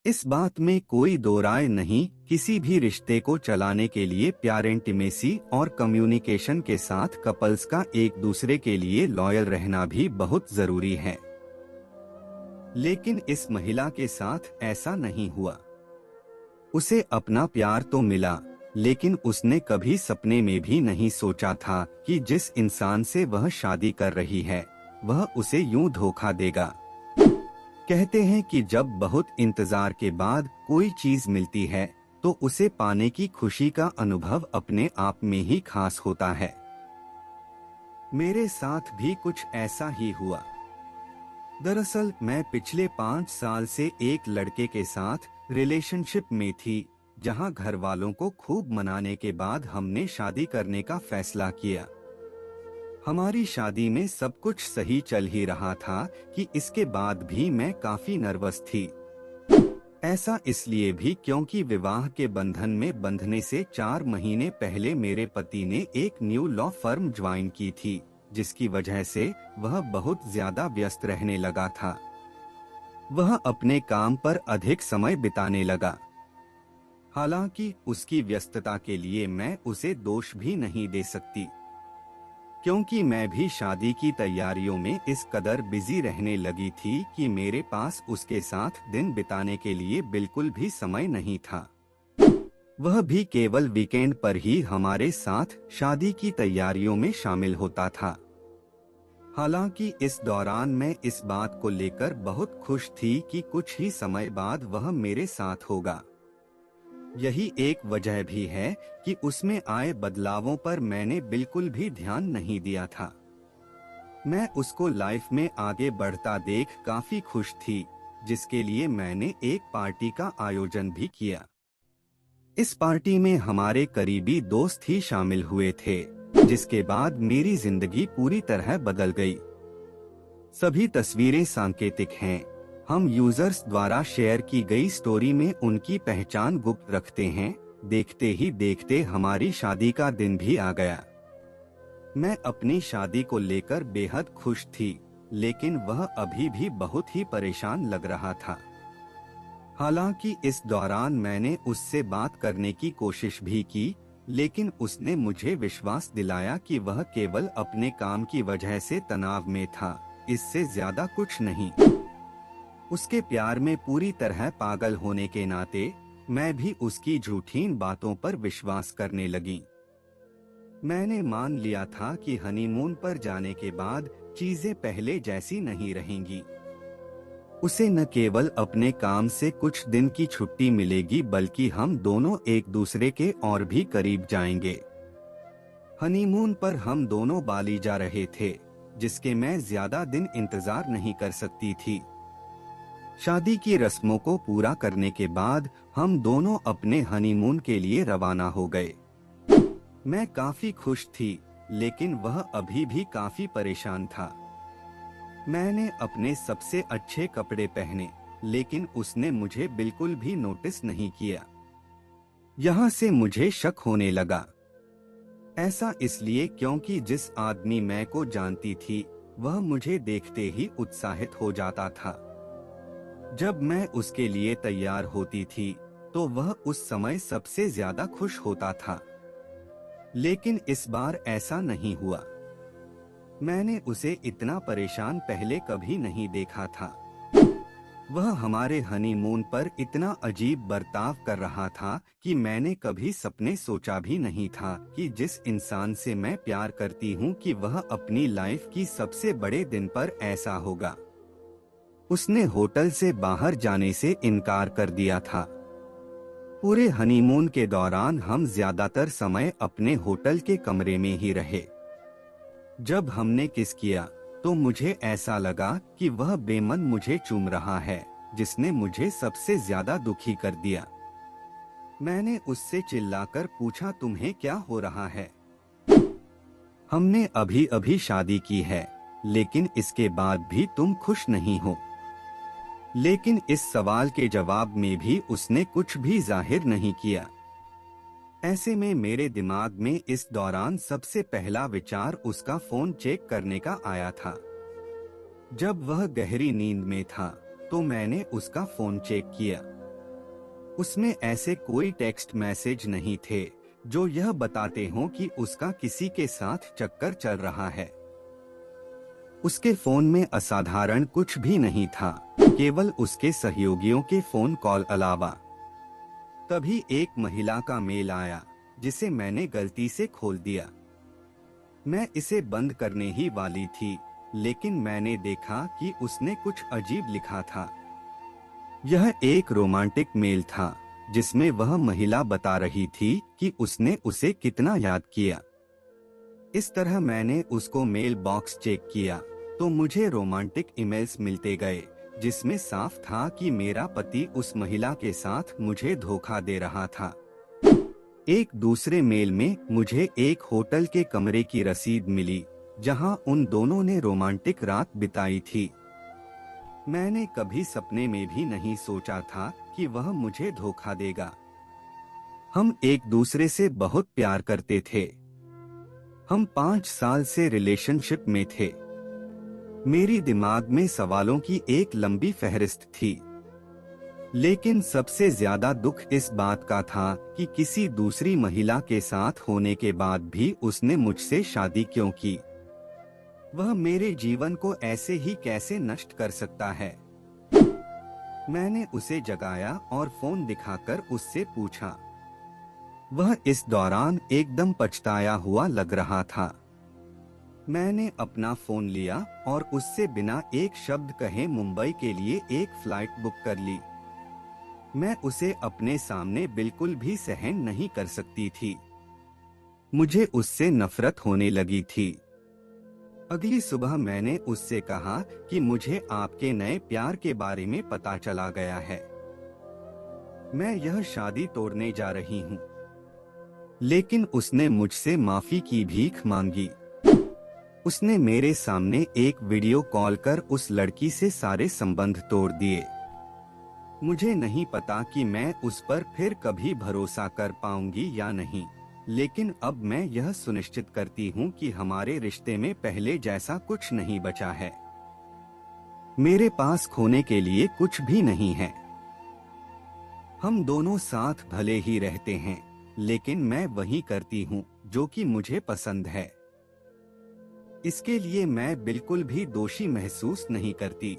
इस बात में कोई दो राय नहीं, किसी भी रिश्ते को चलाने के लिए प्यार, इंटीमेसी और कम्युनिकेशन के साथ कपल्स का एक दूसरे के लिए लॉयल रहना भी बहुत जरूरी है। लेकिन इस महिला के साथ ऐसा नहीं हुआ। उसे अपना प्यार तो मिला, लेकिन उसने कभी सपने में भी नहीं सोचा था कि जिस इंसान से वह शादी कर रही है वह उसे यूं धोखा देगा। कहते हैं कि जब बहुत इंतजार के बाद कोई चीज मिलती है तो उसे पाने की खुशी का अनुभव अपने आप में ही खास होता है। मेरे साथ भी कुछ ऐसा ही हुआ। दरअसल मैं पिछले 5 साल से एक लड़के के साथ रिलेशनशिप में थी, जहां घर वालों को खूब मनाने के बाद हमने शादी करने का फैसला किया। हमारी शादी में सब कुछ सही चल ही रहा था कि इसके बाद भी मैं काफी नर्वस थी। ऐसा इसलिए भी क्योंकि विवाह के बंधन में बंधने से 4 महीने पहले मेरे पति ने एक न्यू लॉ फर्म ज्वाइन की थी, जिसकी वजह से वह बहुत ज्यादा व्यस्त रहने लगा था। वह अपने काम पर अधिक समय बिताने लगा। हालांकि उसकी व्यस्तता के लिए मैं उसे दोष भी नहीं दे सकती, क्योंकि मैं भी शादी की तैयारियों में इस कदर बिजी रहने लगी थी कि मेरे पास उसके साथ दिन बिताने के लिए बिल्कुल भी समय नहीं था। वह भी केवल वीकेंड पर ही हमारे साथ शादी की तैयारियों में शामिल होता था। हालांकि इस दौरान मैं इस बात को लेकर बहुत खुश थी कि कुछ ही समय बाद वह मेरे साथ होगा। यही एक वजह भी है कि उसमें आए बदलावों पर मैंने बिल्कुल भी ध्यान नहीं दिया था। मैं उसको लाइफ में आगे बढ़ता देख काफी खुश थी, जिसके लिए मैंने एक पार्टी का आयोजन भी किया। इस पार्टी में हमारे करीबी दोस्त ही शामिल हुए थे, जिसके बाद मेरी जिंदगी पूरी तरह बदल गई। सभी तस्वीरें सांकेतिक हैं। हम यूजर्स द्वारा शेयर की गई स्टोरी में उनकी पहचान गुप्त रखते हैं। देखते ही देखते हमारी शादी का दिन भी आ गया। मैं अपनी शादी को लेकर बेहद खुश थी, लेकिन वह अभी भी बहुत ही परेशान लग रहा था। हालांकि इस दौरान मैंने उससे बात करने की कोशिश भी की, लेकिन उसने मुझे विश्वास दिलाया कि वह केवल अपने काम की वजह से तनाव में था, इससे ज्यादा कुछ नहीं। उसके प्यार में पूरी तरह पागल होने के नाते मैं भी उसकी झूठी बातों पर विश्वास करने लगी। मैंने मान लिया था कि हनीमून पर जाने के बाद चीजें पहले जैसी नहीं रहेंगी। उसे न केवल अपने काम से कुछ दिन की छुट्टी मिलेगी, बल्कि हम दोनों एक दूसरे के और भी करीब जाएंगे। हनीमून पर हम दोनों बाली जा रहे थे, जिसके मैं ज्यादा दिन इंतजार नहीं कर सकती थी। शादी की रस्मों को पूरा करने के बाद हम दोनों अपने हनीमून के लिए रवाना हो गए। मैं काफी खुश थी, लेकिन वह अभी भी काफी परेशान था। मैंने अपने सबसे अच्छे कपड़े पहने, लेकिन उसने मुझे बिल्कुल भी नोटिस नहीं किया। यहाँ से मुझे शक होने लगा। ऐसा इसलिए क्योंकि जिस आदमी मैं को जानती थी, वह मुझे देखते ही उत्साहित हो जाता था। जब मैं उसके लिए तैयार होती थी, तो वह उस समय सबसे ज्यादा खुश होता था। लेकिन इस बार ऐसा नहीं हुआ। मैंने उसे इतना परेशान पहले कभी नहीं देखा था। वह हमारे हनीमून पर इतना अजीब बर्ताव कर रहा था कि मैंने कभी सपने सोचा भी नहीं था कि जिस इंसान से मैं प्यार करती हूँ कि वह अपनी लाइफ की सबसे बड़े दिन पर ऐसा होगा। उसने होटल से बाहर जाने से इनकार कर दिया था। पूरे हनीमून के दौरान हम ज्यादातर समय अपने होटल के कमरे में ही रहे। जब हमने किस किया तो मुझे ऐसा लगा कि वह बेमन मुझे चूम रहा है, जिसने मुझे सबसे ज्यादा दुखी कर दिया। मैंने उससे चिल्लाकर पूछा, तुम्हें क्या हो रहा है? हमने अभी अभी शादी की है, लेकिन इसके बाद भी तुम खुश नहीं हो। लेकिन इस सवाल के जवाब में भी उसने कुछ भी जाहिर नहीं किया। ऐसे में मेरे दिमाग में इस दौरान सबसे पहला विचार उसका फोन चेक करने का आया था। जब वह गहरी नींद में था, तो मैंने उसका फोन चेक किया। उसमें ऐसे कोई टेक्स्ट मैसेज नहीं थे जो यह बताते हों कि उसका किसी के साथ चक्कर चल रहा है। उसके फोन में असाधारण कुछ भी नहीं था, केवल उसके सहयोगियों के फोन कॉल अलावा। तभी एक महिला का मेल आया जिसे मैंने गलती से खोल दिया। मैं इसे बंद करने ही वाली थी, लेकिन मैंने देखा कि उसने कुछ अजीब लिखा था। यह एक रोमांटिक मेल था जिसमें वह महिला बता रही थी कि उसने उसे कितना याद किया। इस तरह मैंने उसको मेल बॉक्स चेक किया तो मुझे रोमांटिक ईमेल्स मिलते गए जिसमें साफ था कि मेरा पति उस महिला के साथ मुझे धोखा दे रहा था। एक दूसरे मेल में मुझे एक होटल के कमरे की रसीद मिली जहां उन दोनों ने रोमांटिक रात बिताई थी। मैंने कभी सपने में भी नहीं सोचा था कि वह मुझे धोखा देगा। हम एक दूसरे से बहुत प्यार करते थे। हम 5 साल से रिलेशनशिप में थे। मेरी दिमाग में सवालों की एक लंबी फहरिस्त थी, लेकिन सबसे ज्यादा दुख इस बात का था कि किसी दूसरी महिला के साथ होने के बाद भी उसने मुझसे शादी क्यों की। वह मेरे जीवन को ऐसे ही कैसे नष्ट कर सकता है। मैंने उसे जगाया और फोन दिखाकर उससे पूछा। वह इस दौरान एकदम पछताया हुआ लग रहा था। मैंने अपना फोन लिया और उससे बिना एक शब्द कहे मुंबई के लिए एक फ्लाइट बुक कर ली। मैं उसे अपने सामने बिल्कुल भी सहन नहीं कर सकती थी। मुझे उससे नफरत होने लगी थी। अगली सुबह मैंने उससे कहा कि मुझे आपके नए प्यार के बारे में पता चला गया है। मैं यह शादी तोड़ने जा रही हूँ। लेकिन उसने मुझसे माफी की भीख मांगी। उसने मेरे सामने एक वीडियो कॉल कर उस लड़की से सारे संबंध तोड़ दिए। मुझे नहीं पता कि मैं उस पर फिर कभी भरोसा कर पाऊंगी या नहीं, लेकिन अब मैं यह सुनिश्चित करती हूँ कि हमारे रिश्ते में पहले जैसा कुछ नहीं बचा है। मेरे पास खोने के लिए कुछ भी नहीं है। हम दोनों साथ भले ही रहते हैं, लेकिन मैं वही करती हूँ जो कि मुझे पसंद है। इसके लिए मैं बिल्कुल भी दोषी महसूस नहीं करती।